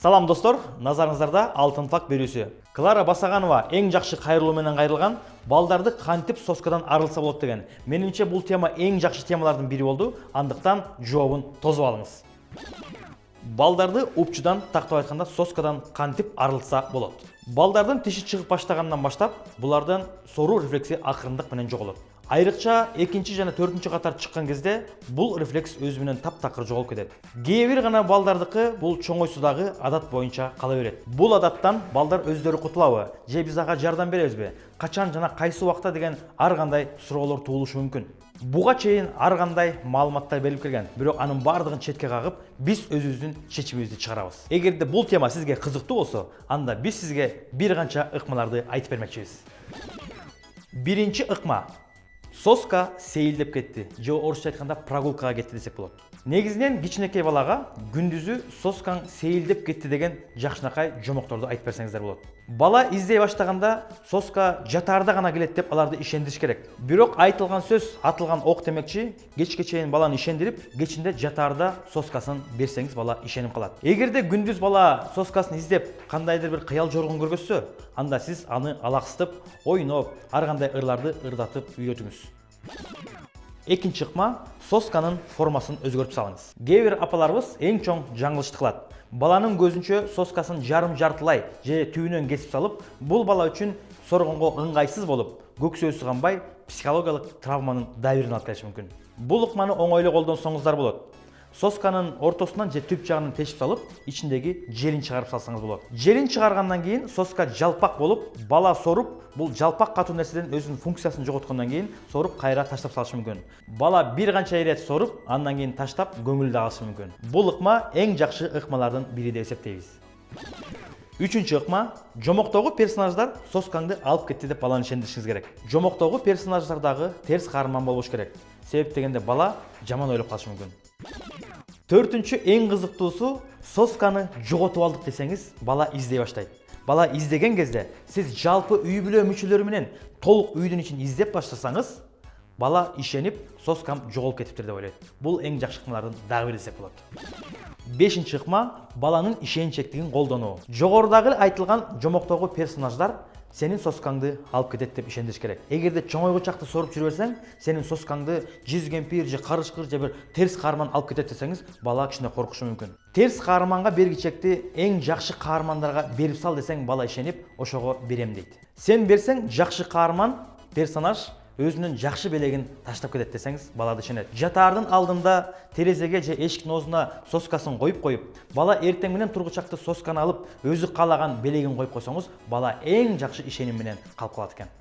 Салам достор, назарыңыздарда алтын факт берүүсү. Клара Басаганова эң жакшы кайрылуу менен кайрылган, балдарды кантип соскадан арылса болот деген. Менимче бул тема эң жакшы темалардын бири болду. Андыктан жообун тосуп алыңыз. Балдарды упчудан, тактап айтканда, соскадан кантип арылса болот. Балдардын тиши чыгып баштагандан баштап, булардын соруу рефлекси акырындык менен жоголот. Айрыкча 2 жана 4 катар чыккан кезде бул рефлекс өзү менен таптакыр жоголуп кетет. Кээ бир гана балдардыкы бул чоңойсудагы адат боюнча кала берет. Бул адаттан балдар өздөрү кутулабы, же биз ага жардам беребизби? Качан жана кайсы убакта деген ар кандай суроолор туулушу мүмкүн. Буга чейин ар кандай маалыматтар берилип келген, бирок анын бардыгын четке кагып, биз өзүбүздүн чечимибизди чыгарабыз. Эгерде бул тема сизге кызыктуу болсо, анда биз сизге бир канча ыкмаларды айтып бермекчибиз. Биринчи ыкма: соска сейилдеп кетти, же орусча айтканда прогулкага кетти десек болот. Негизинен кичинекей балага күндүзү соскаң сейилдеп кетти деген жакшынакай жомокторду айтып берсеңиздер болот. Бала издей баштаганда соска жатаарда гана келет деп аларды ишендириш керек. Бирок айтылган сөз атылган ок демекчи, кечке чейин баланы ишендирип, кечинде жатаарда соскасын берсеңиз бала ишенип калат. Эгерде күндүз бала соскасын издеп кандайдыр бир кыял жоргон көргөзсө, анда сиз аны алаксытып, ойноп, ар кандай ырларды ырдатып үйрөтүңүз. Экинчи ыкма: сосканын формасын өзгөртүп салыңыз. Кээ бир апаларыбыз эң чоң жаңылышты кылат. Баланын көзүнчө соскасын жарым жартылай же түбүнөн кесип салып, бул бала үчүн соргонго ыңгайсыз болуп, көксөөсү канбай, психологиялык травманын дабирин алып келиши мүмкүн. Бул ыкманы оңойлуу колдонсоңуздар болот. Сосканын ортосунан же түп жагынан тешип салып, ичиндеги желин чыгарып салсаңыз болот. Желин чыгаргандан кийин соска жалпак болуп, бала соруп, бул жалпак катуу нерседен өзүнүн функциясын жоготкондон кийин соруп кайра таштап салышы мүмкүн. Бала бир канча ирет соруп, андан кийин таштап көңүлдү алышы мүмкүн. Бул ыкма эң жакшы ыкмалардын бири деп эсептейбиз. Үчүнчү ыкма: жомоктогу персонаждар соскаңды алып кетти деп баланы ишендиришиңиз керек. Жомоктогу персонаждардагы терс каарман болбош керек. Себеп дегенде бала жаман ойлоп калышы мүмкүн. Төртүнчү эң кызыктуусу: сосканы жоготуп алдык десеңиз, бала издей баштайт. Бала издеген кезде сиз жалпы үй бүлө мүчөлөрү менен толук үйдүн ичин издеп баштасаңыз, бала ишенип, соскам жоголуп кетиптир деп ойлойт. Бул эң жакшы ыкмалардын дагы бири десек болот. Бешинчи ыкма: баланын ишенчектигин колдонуу. Жогорудагы айтылган жомоктогу персонаждар сенин соскаңды алып кетет деп ишендириш керек. Эгерде чоңойгучакты соруп жүрө берсең, сенин соскаңды жиз кемпир же карышкыр же бир терс каарман алып кетет десеңиз, бала кичине коркушу мүмкүн. Терс каарманга бергичекти эң жакшы каармандарга берип сал десең, бала ишенип, ошого берем дейт. Сен берсең, жакшы каарман персонаж өзүнүн жакшы белегин таштап кетет десеңиз, бала да ишенет. Жатаардын алдында терезеге же эшиктин оозуна соскасын коюп, бала эртең менен тургучакты сосканы алып, өзү каалаган белегин коюп койсоңуз, бала эң жакшы ишеним менен калып калат экен.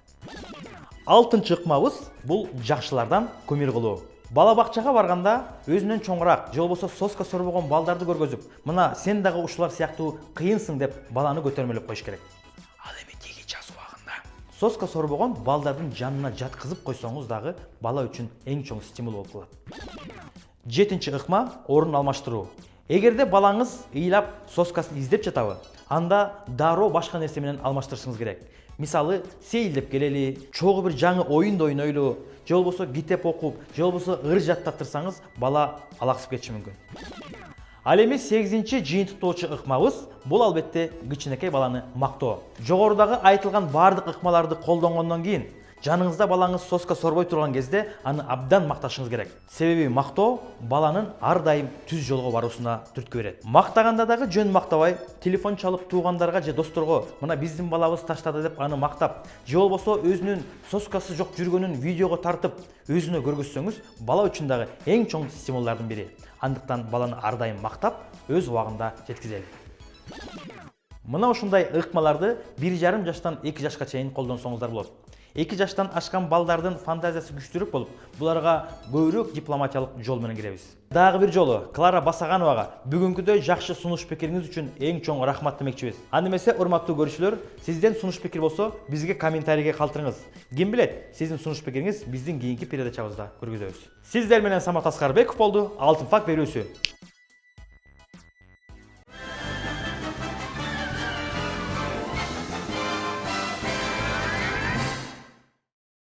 Алтынчы ыкмабыз бул жакшылардан көмүр кылуу. Бала бакчага барганда өзүнөн чоңураак же болбосо соска сорбогон балдарды көргөзүп, мына сен дагы ушулар сыяктуу кыйынсың деп баланы көтөрмөлөп коюш керек. Ал эми тиги жаз убагында соска сорбогон балдардын жанына жаткызып койсоңуз дагы бала үчүн эң чоң стимул болуп калат. Жетинчи ыкма: орун алмаштыруу. Эгерде балаңыз ыйлап соскасын издеп жатабы, анда дароо башка нерсе менен алмаштырышыңыз керек. Мисалы, сейилдеп келели, чогуу бир жаңы оюнду ойнойлу, же болбосо китеп окуп, же болбосо ыр жаттатырсаңыз, бала алаксып кетиши мүмкүн. Ал эми 8-чи жыйынтыктоочу ыкмабыз бул албетте кичинекей баланы мактоо. Жогорудагы айтылган бардык ыкмаларды колдонгондон кийин жаныңызда балаңыз соска сорбой турган кезде аны абдан макташыңыз керек. Себеби мактоо баланын ар дайым түз жолго баруусуна түрткү берет. Мактаганда дагы жөн мактабай, телефон чалып туугандарга же досторго мына биздин балабыз таштады деп аны мактап, же болбосо өзүнүн соскасы жок жүргөнүн видеого тартып өзүнө көргөзсөңүз, бала үчүн дагы эң чоң стимулдардын бири. Андыктан баланы ар дайым мактап, өз убагында жеткизели. Мына ушундай ыкмаларды 1,5 жаштан 2 жашка чейин колдонсоңуздар болот. 2 жаштан ашкан балдардын фантазиясы күчтүүрөөк болуп, буларга көбүрөөк дипломатиялык жол менен киребиз. Дагы бир жолу Клара Басагановага бүгүнкүдөй жакшы сунуш пикириңиз үчүн эң чоң рахмат демекчибиз. Анда эмесе, урматтуу көрүүчүлөр, сизден сунуш пикир болсо, бизге комментарийге калтырыңыз. Ким билет, сиздин сунуш пикириңиз биздин кийинки передачабызда көргөзөбүз. Сиздер менен Самат Аскарбеков болду, Алтын факт берүүсү.